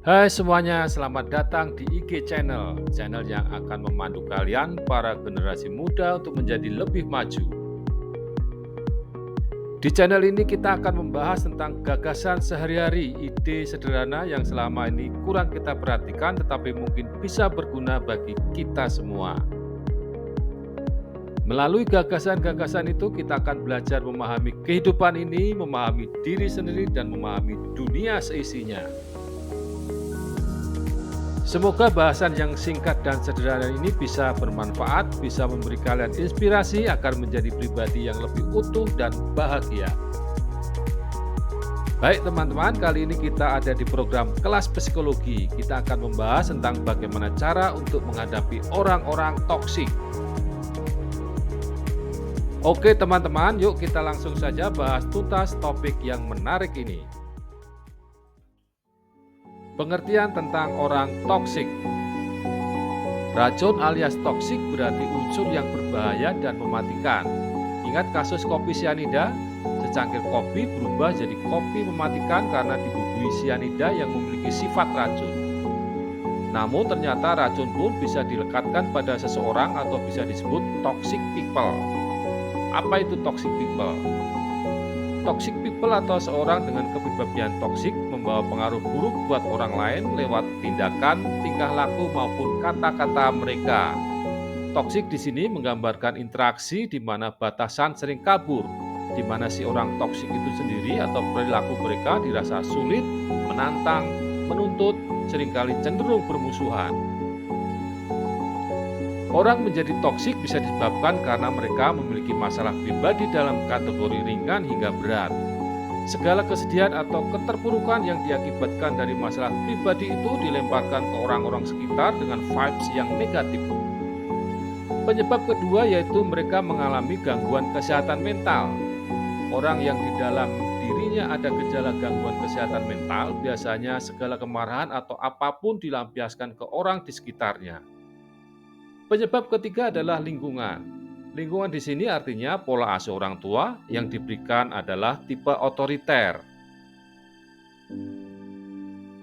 Hai semuanya, selamat datang di IG channel yang akan memandu kalian para generasi muda untuk menjadi lebih maju. Di channel ini kita akan membahas tentang gagasan sehari-hari, ide sederhana yang selama ini kurang kita perhatikan tetapi mungkin bisa berguna bagi kita semua. Melalui gagasan-gagasan itu kita akan belajar memahami kehidupan ini, memahami diri sendiri dan memahami dunia seisinya. Semoga bahasan yang singkat dan sederhana ini bisa bermanfaat, bisa memberi kalian inspirasi agar menjadi pribadi yang lebih utuh dan bahagia. Baik teman-teman, kali ini kita ada di program kelas psikologi. Kita akan membahas tentang bagaimana cara untuk menghadapi orang-orang toksik. Oke teman-teman, yuk kita langsung saja bahas tuntas topik yang menarik ini. Pengertian tentang orang toksik. Racun alias toksik berarti unsur yang berbahaya dan mematikan. Ingat kasus kopi sianida? Secangkir kopi berubah jadi kopi mematikan karena dibubuhi sianida yang memiliki sifat racun. Namun ternyata racun pun bisa dilekatkan pada seseorang atau bisa disebut toxic people. Apa itu toxic people? Toxic people atau seorang dengan kepribadian toksik membawa pengaruh buruk buat orang lain lewat tindakan, tingkah laku maupun kata-kata mereka. Toksik di sini menggambarkan interaksi di mana batasan sering kabur, di mana si orang toksik itu sendiri atau perilaku mereka dirasa sulit, menantang, menuntut, seringkali cenderung bermusuhan. Orang menjadi toksik bisa disebabkan karena mereka memiliki masalah pribadi dalam kategori ringan hingga berat. Segala kesedihan atau keterpurukan yang diakibatkan dari masalah pribadi itu dilemparkan ke orang-orang sekitar dengan vibes yang negatif. Penyebab kedua yaitu mereka mengalami gangguan kesehatan mental. Orang yang di dalam dirinya ada gejala gangguan kesehatan mental biasanya segala kemarahan atau apapun dilampiaskan ke orang di sekitarnya. Penyebab ketiga adalah lingkungan. Lingkungan di sini artinya pola asuh orang tua yang diberikan adalah tipe otoriter.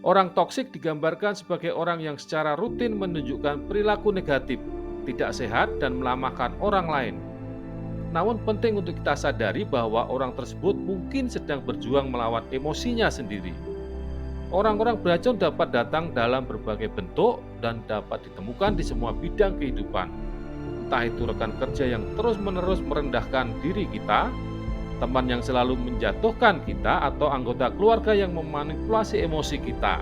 Orang toksik digambarkan sebagai orang yang secara rutin menunjukkan perilaku negatif, tidak sehat dan melemahkan orang lain. Namun penting untuk kita sadari bahwa orang tersebut mungkin sedang berjuang melawan emosinya sendiri. Orang-orang beracun dapat datang dalam berbagai bentuk dan dapat ditemukan di semua bidang kehidupan. Entah itu rekan kerja yang terus-menerus merendahkan diri kita, teman yang selalu menjatuhkan kita, atau anggota keluarga yang memanipulasi emosi kita.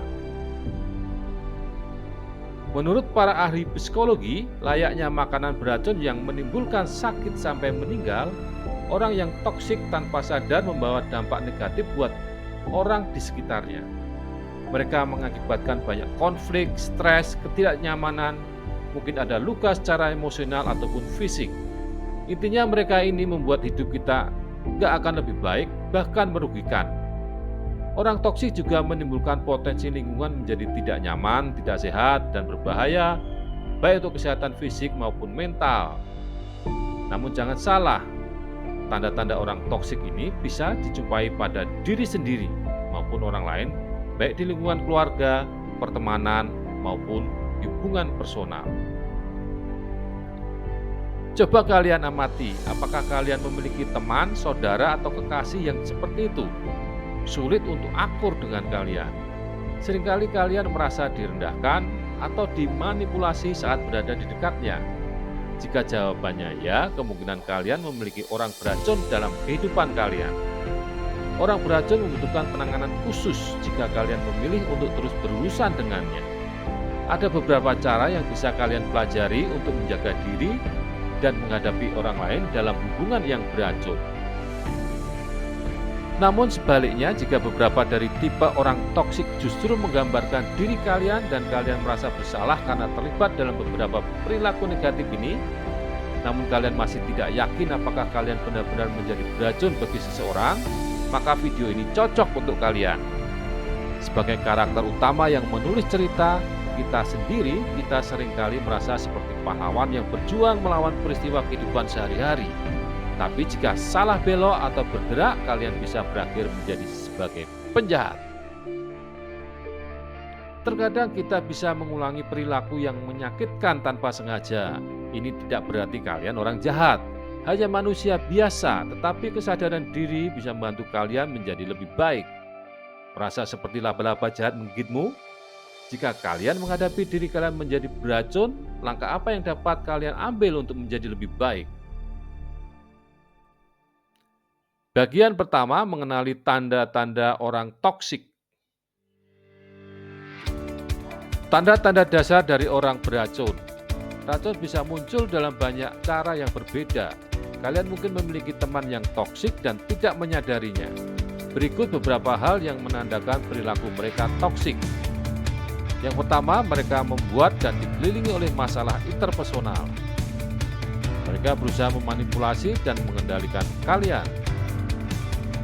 Menurut para ahli psikologi, layaknya makanan beracun yang menimbulkan sakit sampai meninggal, orang yang toksik tanpa sadar membawa dampak negatif buat orang di sekitarnya. Mereka mengakibatkan banyak konflik, stres, ketidaknyamanan, mungkin ada luka secara emosional ataupun fisik. Intinya mereka ini membuat hidup kita gak akan lebih baik, bahkan merugikan. Orang toksik juga menimbulkan potensi lingkungan menjadi tidak nyaman, tidak sehat, dan berbahaya, baik untuk kesehatan fisik maupun mental. Namun jangan salah, tanda-tanda orang toksik ini bisa dijumpai pada diri sendiri maupun orang lain, baik di lingkungan keluarga, pertemanan, maupun hubungan personal. Coba kalian amati, apakah kalian memiliki teman, saudara, atau kekasih yang seperti itu? Sulit untuk akur dengan kalian. Seringkali kalian merasa direndahkan atau dimanipulasi saat berada di dekatnya. Jika jawabannya ya, kemungkinan kalian memiliki orang beracun dalam kehidupan kalian. Orang beracun membutuhkan penanganan khusus jika kalian memilih untuk terus berurusan dengannya. Ada beberapa cara yang bisa kalian pelajari untuk menjaga diri dan menghadapi orang lain dalam hubungan yang beracun. Namun sebaliknya, jika beberapa dari tipe orang toksik justru menggambarkan diri kalian dan kalian merasa bersalah karena terlibat dalam beberapa perilaku negatif ini, namun kalian masih tidak yakin apakah kalian benar-benar menjadi beracun bagi seseorang, maka video ini cocok untuk kalian. Sebagai karakter utama yang menulis cerita kita sendiri, kita seringkali merasa seperti pahlawan yang berjuang melawan peristiwa kehidupan sehari-hari. Tapi jika salah belok atau bergerak, kalian bisa berakhir menjadi sebagai penjahat. Terkadang kita bisa mengulangi perilaku yang menyakitkan tanpa sengaja. Ini tidak berarti kalian orang jahat, hanya manusia biasa, tetapi kesadaran diri bisa membantu kalian menjadi lebih baik. Merasa seperti laba-laba jahat menggigitmu? Jika kalian menghadapi diri kalian menjadi beracun, langkah apa yang dapat kalian ambil untuk menjadi lebih baik? Bagian pertama, mengenali tanda-tanda orang toksik. Tanda-tanda dasar dari orang beracun. Racun bisa muncul dalam banyak cara yang berbeda. Kalian mungkin memiliki teman yang toksik dan tidak menyadarinya. Berikut beberapa hal yang menandakan perilaku mereka toksik. Yang pertama, mereka membuat dan dikelilingi oleh masalah interpersonal. Mereka berusaha memanipulasi dan mengendalikan kalian.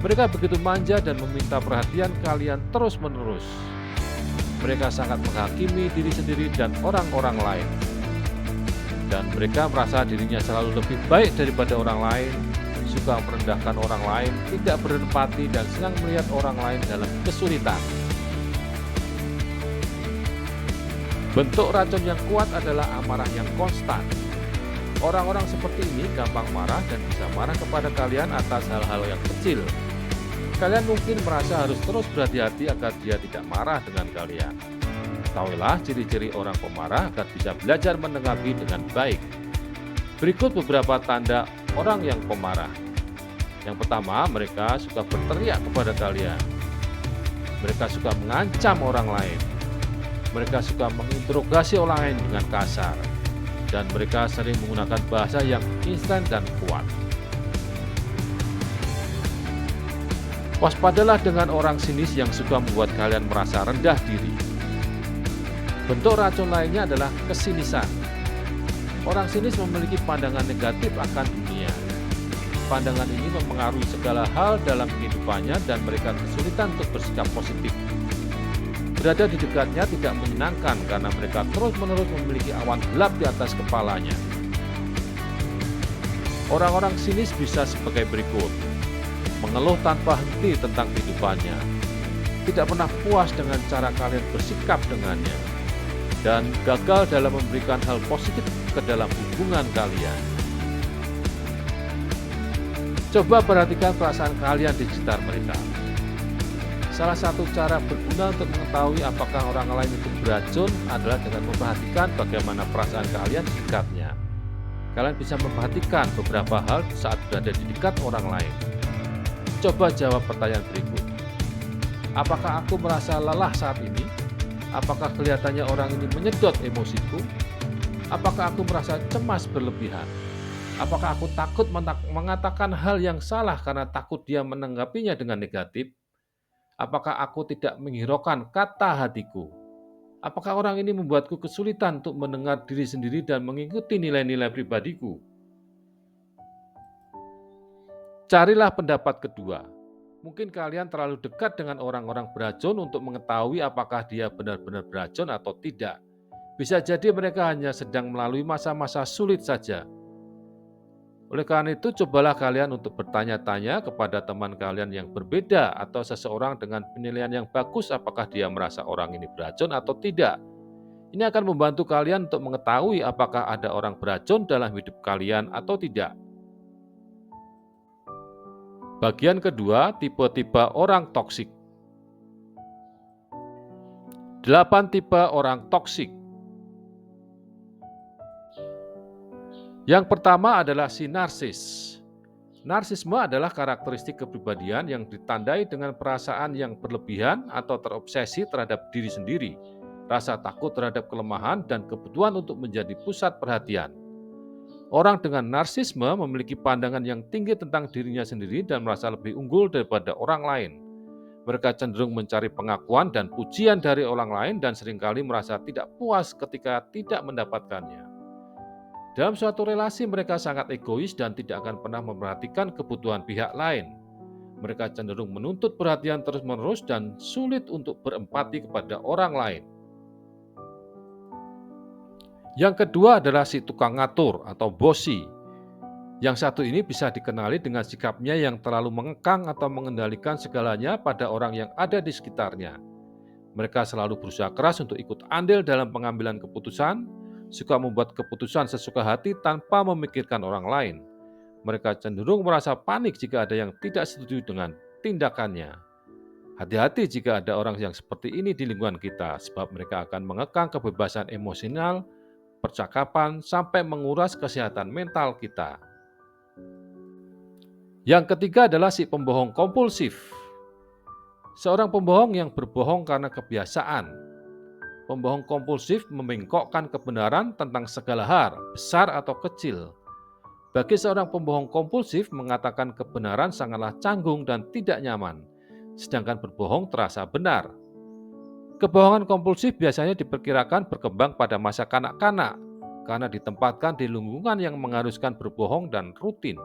Mereka begitu manja dan meminta perhatian kalian terus-menerus. Mereka sangat menghakimi diri sendiri dan orang-orang lain. Dan mereka merasa dirinya selalu lebih baik daripada orang lain, suka merendahkan orang lain, tidak berempati, dan senang melihat orang lain dalam kesulitan. Bentuk racun yang kuat adalah amarah yang konstan. Orang-orang seperti ini gampang marah dan bisa marah kepada kalian atas hal-hal yang kecil. Kalian mungkin merasa harus terus berhati-hati agar dia tidak marah dengan kalian. Ketahuilah ciri-ciri orang pemarah agar bisa belajar menanggapi dengan baik. Berikut beberapa tanda orang yang pemarah. Yang pertama, mereka suka berteriak kepada kalian. Mereka suka mengancam orang lain. Mereka suka menginterogasi orang lain dengan kasar. Dan mereka sering menggunakan bahasa yang instan dan kuat. Waspadalah dengan orang sinis yang suka membuat kalian merasa rendah diri. Bentuk racun lainnya adalah kesinisan. Orang sinis memiliki pandangan negatif akan dunia. Pandangan ini mempengaruhi segala hal dalam kehidupannya dan mereka kesulitan untuk bersikap positif. Berada di dekatnya tidak menyenangkan karena mereka terus-menerus memiliki awan gelap di atas kepalanya. Orang-orang sinis bisa sebagai berikut. Mengeluh tanpa henti tentang kehidupannya, tidak pernah puas dengan cara kalian bersikap dengannya, dan gagal dalam memberikan hal positif ke dalam hubungan kalian. Coba perhatikan perasaan kalian di sekitar mereka. Salah satu cara berguna untuk mengetahui apakah orang lain itu beracun adalah dengan memperhatikan bagaimana perasaan kalian di dekatnya. Kalian bisa memperhatikan beberapa hal saat berada di dekat orang lain. Coba jawab pertanyaan berikut. Apakah aku merasa lelah saat ini? Apakah kelihatannya orang ini menyedot emosiku? Apakah aku merasa cemas berlebihan? Apakah aku takut mengatakan hal yang salah karena takut dia menanggapinya dengan negatif? Apakah aku tidak menghiraukan kata hatiku? Apakah orang ini membuatku kesulitan untuk mendengar diri sendiri dan mengikuti nilai-nilai pribadiku? Carilah pendapat kedua. Mungkin kalian terlalu dekat dengan orang-orang beracun untuk mengetahui apakah dia benar-benar beracun atau tidak. Bisa jadi mereka hanya sedang melalui masa-masa sulit saja. Oleh karena itu, cobalah kalian untuk bertanya-tanya kepada teman kalian yang berbeda atau seseorang dengan penilaian yang bagus apakah dia merasa orang ini beracun atau tidak. Ini akan membantu kalian untuk mengetahui apakah ada orang beracun dalam hidup kalian atau tidak. Bagian kedua, tipe-tipe orang toksik. 8 tipe orang toksik. Yang pertama adalah si narsis. Narsisme adalah karakteristik kepribadian yang ditandai dengan perasaan yang berlebihan atau terobsesi terhadap diri sendiri, rasa takut terhadap kelemahan, dan kebutuhan untuk menjadi pusat perhatian. Orang dengan narsisme memiliki pandangan yang tinggi tentang dirinya sendiri dan merasa lebih unggul daripada orang lain. Mereka cenderung mencari pengakuan dan pujian dari orang lain dan seringkali merasa tidak puas ketika tidak mendapatkannya. Dalam suatu relasi, mereka sangat egois dan tidak akan pernah memperhatikan kebutuhan pihak lain. Mereka cenderung menuntut perhatian terus-menerus dan sulit untuk berempati kepada orang lain. Yang kedua adalah si tukang ngatur atau bossy. Yang satu ini bisa dikenali dengan sikapnya yang terlalu mengekang atau mengendalikan segalanya pada orang yang ada di sekitarnya. Mereka selalu berusaha keras untuk ikut andil dalam pengambilan keputusan, suka membuat keputusan sesuka hati tanpa memikirkan orang lain. Mereka cenderung merasa panik jika ada yang tidak setuju dengan tindakannya. Hati-hati jika ada orang yang seperti ini di lingkungan kita, sebab mereka akan mengekang kebebasan emosional, percakapan, sampai menguras kesehatan mental kita. Yang ketiga adalah si pembohong kompulsif. Seorang pembohong yang berbohong karena kebiasaan. Pembohong kompulsif membengkokkan kebenaran tentang segala hal, besar atau kecil. Bagi seorang pembohong kompulsif, mengatakan kebenaran sangatlah canggung dan tidak nyaman, sedangkan berbohong terasa benar. Kebohongan kompulsif biasanya diperkirakan berkembang pada masa kanak-kanak karena ditempatkan di lingkungan yang mengharuskan berbohong dan rutin.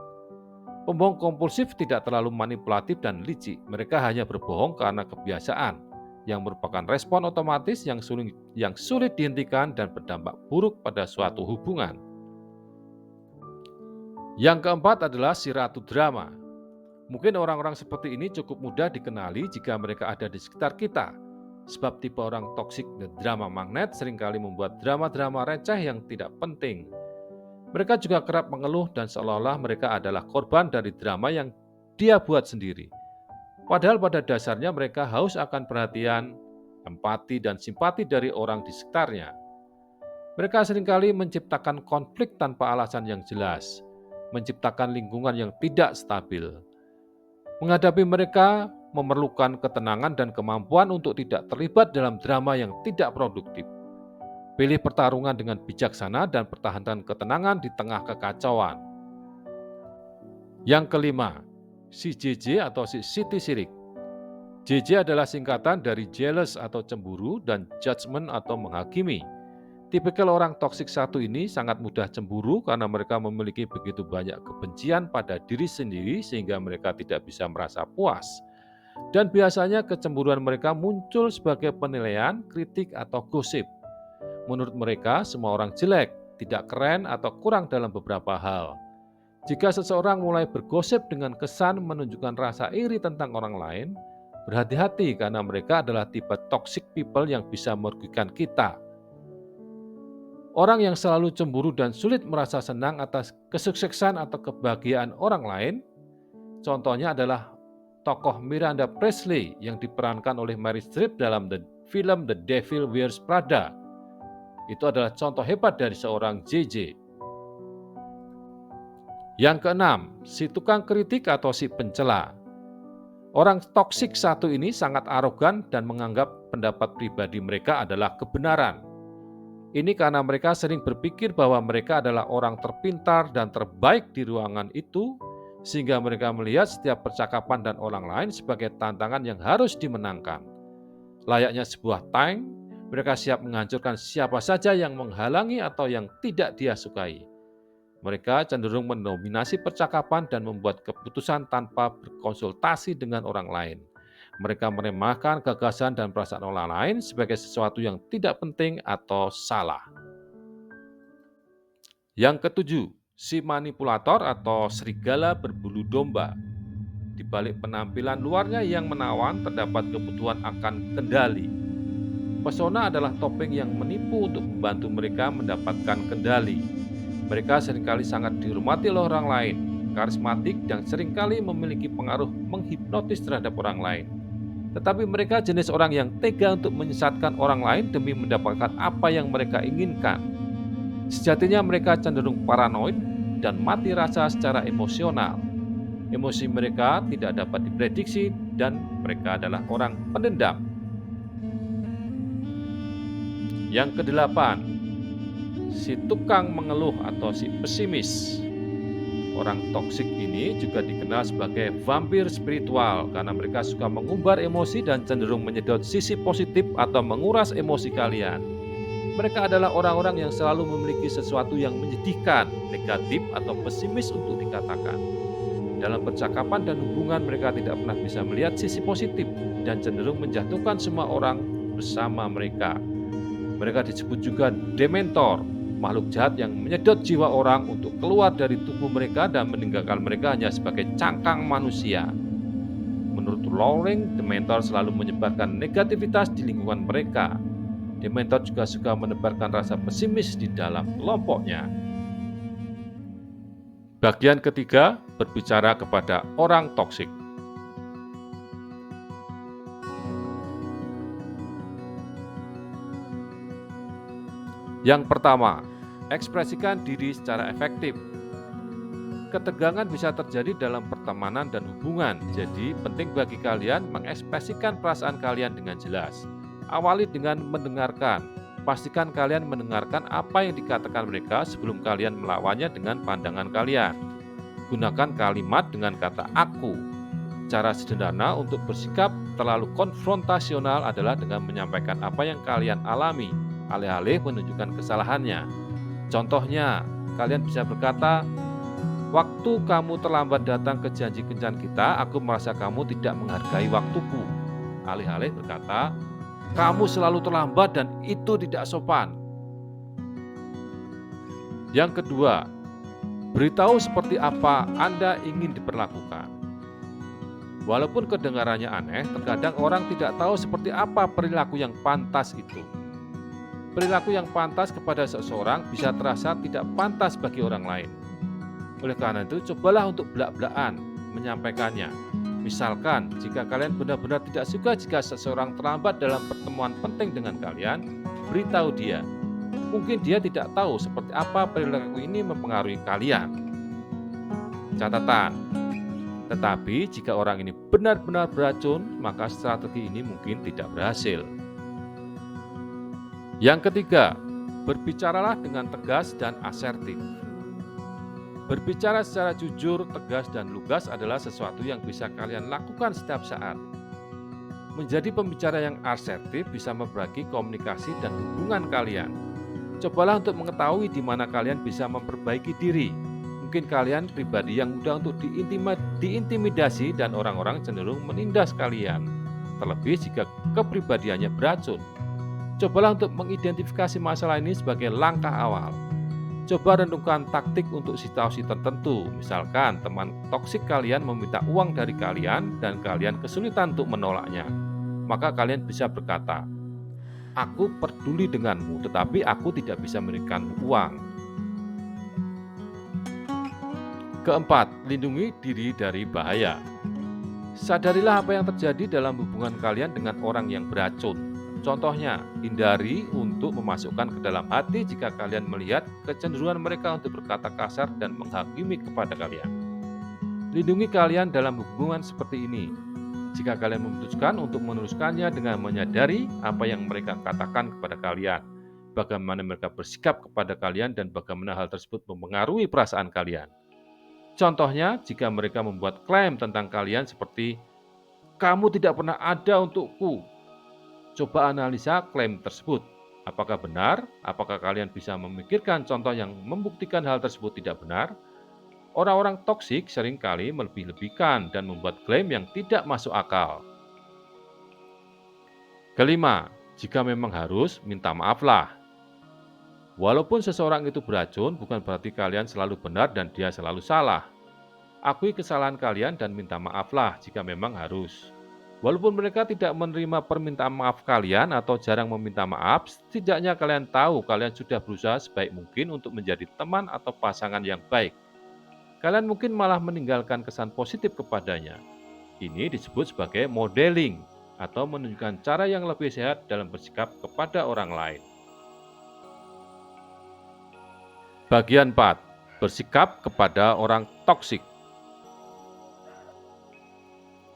Pembohong kompulsif tidak terlalu manipulatif dan licik, mereka hanya berbohong karena kebiasaan, yang merupakan respon otomatis yang sulit dihentikan dan berdampak buruk pada suatu hubungan. Yang keempat adalah si ratu drama. Mungkin orang-orang seperti ini cukup mudah dikenali jika mereka ada di sekitar kita, sebab tipe orang toksik dan drama magnet seringkali membuat drama-drama receh yang tidak penting. Mereka juga kerap mengeluh dan seolah-olah mereka adalah korban dari drama yang dia buat sendiri. Padahal pada dasarnya mereka haus akan perhatian, empati, dan simpati dari orang di sekitarnya. Mereka seringkali menciptakan konflik tanpa alasan yang jelas, menciptakan lingkungan yang tidak stabil. Menghadapi mereka memerlukan ketenangan dan kemampuan untuk tidak terlibat dalam drama yang tidak produktif. Pilih pertarungan dengan bijaksana dan pertahankan ketenangan di tengah kekacauan. Yang kelima, si JJ atau si Siti Sirik. JJ adalah singkatan dari jealous atau cemburu dan judgment atau menghakimi. Tipikal orang toksik satu ini sangat mudah cemburu karena mereka memiliki begitu banyak kebencian pada diri sendiri sehingga mereka tidak bisa merasa puas. Dan biasanya kecemburuan mereka muncul sebagai penilaian, kritik, atau gosip. Menurut mereka, semua orang jelek, tidak keren, atau kurang dalam beberapa hal. Jika seseorang mulai bergosip dengan kesan menunjukkan rasa iri tentang orang lain, berhati-hati karena mereka adalah tipe toxic people yang bisa merugikan kita. Orang yang selalu cemburu dan sulit merasa senang atas kesuksesan atau kebahagiaan orang lain, contohnya adalah tokoh Miranda Priestly yang diperankan oleh Meryl Streep dalam film The Devil Wears Prada. Itu adalah contoh hebat dari seorang JJ. Yang keenam, si tukang kritik atau si pencela. Orang toksik satu ini sangat arogan dan menganggap pendapat pribadi mereka adalah kebenaran. Ini karena mereka sering berpikir bahwa mereka adalah orang terpintar dan terbaik di ruangan itu, sehingga mereka melihat setiap percakapan dan orang lain sebagai tantangan yang harus dimenangkan. Layaknya sebuah tank, mereka siap menghancurkan siapa saja yang menghalangi atau yang tidak dia sukai. Mereka cenderung mendominasi percakapan dan membuat keputusan tanpa berkonsultasi dengan orang lain. Mereka meremehkan gagasan dan perasaan orang lain sebagai sesuatu yang tidak penting atau salah. Yang ketujuh, si manipulator atau serigala berbulu domba. Di balik penampilan luarnya yang menawan terdapat kebutuhan akan kendali. Pesona adalah topeng yang menipu untuk membantu mereka mendapatkan kendali. Mereka seringkali sangat dihormati oleh orang lain, karismatik dan seringkali memiliki pengaruh menghipnotis terhadap orang lain. Tetapi mereka jenis orang yang tega untuk menyesatkan orang lain demi mendapatkan apa yang mereka inginkan. Sejatinya mereka cenderung paranoid dan mati rasa secara emosional. Emosi mereka tidak dapat diprediksi dan mereka adalah orang pendendam. Yang kedelapan, si tukang mengeluh atau si pesimis. Orang toksik ini juga dikenal sebagai vampir spiritual karena mereka suka mengumbar emosi dan cenderung menyedot sisi positif atau menguras emosi kalian. Mereka adalah orang-orang yang selalu memiliki sesuatu yang menyedihkan, negatif, atau pesimis untuk dikatakan. Dalam percakapan dan hubungan mereka tidak pernah bisa melihat sisi positif dan cenderung menjatuhkan semua orang bersama mereka. Mereka disebut juga dementor, makhluk jahat yang menyedot jiwa orang untuk keluar dari tubuh mereka dan meninggalkan mereka hanya sebagai cangkang manusia. Menurut Rowling, dementor selalu menyebarkan negativitas di lingkungan mereka. Dementor juga suka menebarkan rasa pesimis di dalam kelompoknya. Bagian ketiga, berbicara kepada orang toksik. Yang pertama, ekspresikan diri secara efektif. Ketegangan bisa terjadi dalam pertemanan dan hubungan, jadi penting bagi kalian mengekspresikan perasaan kalian dengan jelas. Awali dengan mendengarkan. Pastikan kalian mendengarkan apa yang dikatakan mereka sebelum kalian melawannya dengan pandangan kalian. Gunakan kalimat dengan kata "aku". Cara sederhana untuk bersikap terlalu konfrontasional adalah dengan menyampaikan apa yang kalian alami, alih-alih menunjukkan kesalahannya. Contohnya, kalian bisa berkata, "Waktu kamu terlambat datang ke janji kencan kita, aku merasa kamu tidak menghargai waktuku." Alih-alih berkata, "Kamu selalu terlambat dan itu tidak sopan." Yang kedua, beritahu seperti apa Anda ingin diperlakukan. Walaupun kedengarannya aneh, terkadang orang tidak tahu seperti apa perilaku yang pantas itu. Perilaku yang pantas kepada seseorang bisa terasa tidak pantas bagi orang lain. Oleh karena itu, cobalah untuk belak-belakan menyampaikannya. Misalkan, jika kalian benar-benar tidak suka jika seseorang terlambat dalam pertemuan penting dengan kalian, beritahu dia. Mungkin dia tidak tahu seperti apa perilaku ini mempengaruhi kalian. Catatan, tetapi jika orang ini benar-benar beracun, maka strategi ini mungkin tidak berhasil. Yang ketiga, berbicaralah dengan tegas dan asertif. Berbicara secara jujur, tegas, dan lugas adalah sesuatu yang bisa kalian lakukan setiap saat. Menjadi pembicara yang asertif bisa memperbaiki komunikasi dan hubungan kalian. Cobalah untuk mengetahui di mana kalian bisa memperbaiki diri. Mungkin kalian pribadi yang mudah untuk diintimidasi dan orang-orang cenderung menindas kalian. Terlebih jika kepribadiannya beracun. Cobalah untuk mengidentifikasi masalah ini sebagai langkah awal. Coba renungkan taktik untuk situasi tertentu. Misalkan teman toksik kalian meminta uang dari kalian dan kalian kesulitan untuk menolaknya. Maka kalian bisa berkata, "Aku peduli denganmu, tetapi aku tidak bisa memberikanmu uang." Keempat, lindungi diri dari bahaya. Sadarilah apa yang terjadi dalam hubungan kalian dengan orang yang beracun. Contohnya, hindari untuk memasukkan ke dalam hati jika kalian melihat kecenderungan mereka untuk berkata kasar dan menghakimi kepada kalian. Lindungi kalian dalam hubungan seperti ini. Jika kalian memutuskan untuk meneruskannya dengan menyadari apa yang mereka katakan kepada kalian, bagaimana mereka bersikap kepada kalian, dan bagaimana hal tersebut mempengaruhi perasaan kalian. Contohnya, jika mereka membuat klaim tentang kalian seperti, "Kamu tidak pernah ada untukku." Coba analisa klaim tersebut. Apakah benar? Apakah kalian bisa memikirkan contoh yang membuktikan hal tersebut tidak benar? Orang-orang toksik seringkali melebih-lebihkan dan membuat klaim yang tidak masuk akal. Kelima, jika memang harus, minta maaflah. Walaupun seseorang itu beracun, bukan berarti kalian selalu benar dan dia selalu salah. Akui kesalahan kalian dan minta maaflah jika memang harus. Walaupun mereka tidak menerima permintaan maaf kalian atau jarang meminta maaf, setidaknya kalian tahu kalian sudah berusaha sebaik mungkin untuk menjadi teman atau pasangan yang baik. Kalian mungkin malah meninggalkan kesan positif kepadanya. Ini disebut sebagai modeling atau menunjukkan cara yang lebih sehat dalam bersikap kepada orang lain. Bagian 4. Bersikap kepada orang toksik.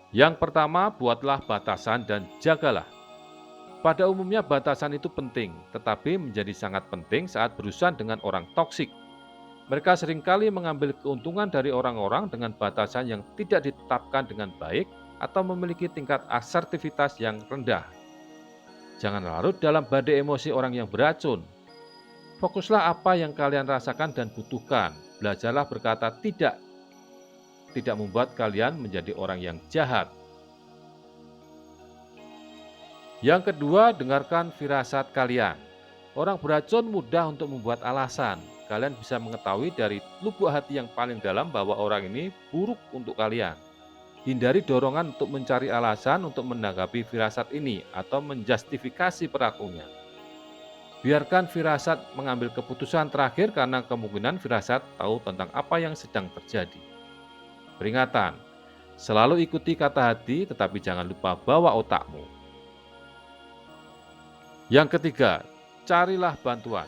Yang pertama, buatlah batasan dan jagalah. Pada umumnya batasan itu penting, tetapi menjadi sangat penting saat berurusan dengan orang toksik. Mereka seringkali mengambil keuntungan dari orang-orang dengan batasan yang tidak ditetapkan dengan baik atau memiliki tingkat asertivitas yang rendah. Jangan larut dalam badai emosi orang yang beracun. Fokuslah apa yang kalian rasakan dan butuhkan. Belajarlah berkata tidak membuat kalian menjadi orang yang jahat. Yang kedua, dengarkan firasat kalian. Orang beracun mudah untuk membuat alasan. Kalian bisa mengetahui dari lubuk hati yang paling dalam bahwa orang ini buruk untuk kalian. Hindari dorongan untuk mencari alasan untuk menanggapi firasat ini atau menjustifikasi perilakunya. Biarkan firasat mengambil keputusan terakhir karena kemungkinan firasat tahu tentang apa yang sedang terjadi. Peringatan, selalu ikuti kata hati tetapi jangan lupa bawa otakmu. Yang ketiga, carilah bantuan.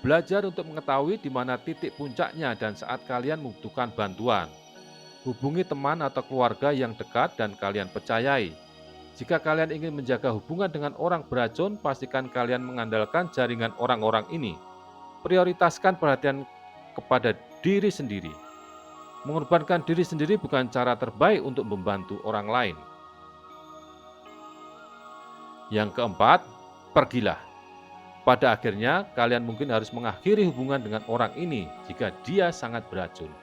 Belajar untuk mengetahui di mana titik puncaknya dan saat kalian membutuhkan bantuan. Hubungi teman atau keluarga yang dekat dan kalian percayai. Jika kalian ingin menjaga hubungan dengan orang beracun, pastikan kalian mengandalkan jaringan orang-orang ini. Prioritaskan perhatian kepada diri sendiri. Mengorbankan diri sendiri bukan cara terbaik untuk membantu orang lain. Yang keempat, pergilah. Pada akhirnya, kalian mungkin harus mengakhiri hubungan dengan orang ini jika dia sangat beracun.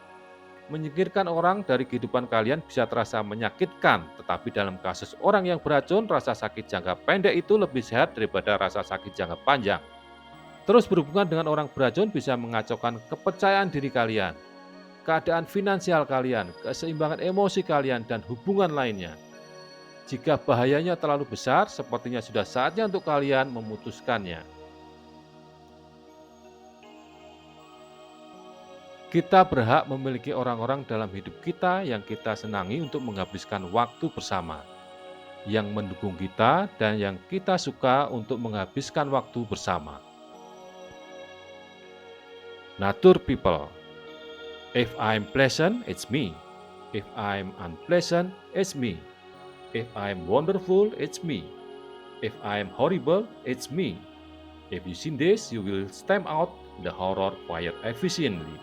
Menyingkirkan orang dari kehidupan kalian bisa terasa menyakitkan, tetapi dalam kasus orang yang beracun, rasa sakit jangka pendek itu lebih sehat daripada rasa sakit jangka panjang. Terus berhubungan dengan orang beracun bisa mengacaukan kepercayaan diri kalian, keadaan finansial kalian, keseimbangan emosi kalian, dan hubungan lainnya. Jika bahayanya terlalu besar, sepertinya sudah saatnya untuk kalian memutuskannya. Kita berhak memiliki orang-orang dalam hidup kita yang kita senangi untuk menghabiskan waktu bersama, yang mendukung kita dan yang kita suka untuk menghabiskan waktu bersama. Nature people. If I'm pleasant, it's me. If I'm unpleasant, it's me. If I'm wonderful, it's me. If I'm horrible, it's me. If you see this, you will stamp out the horror quite efficiently.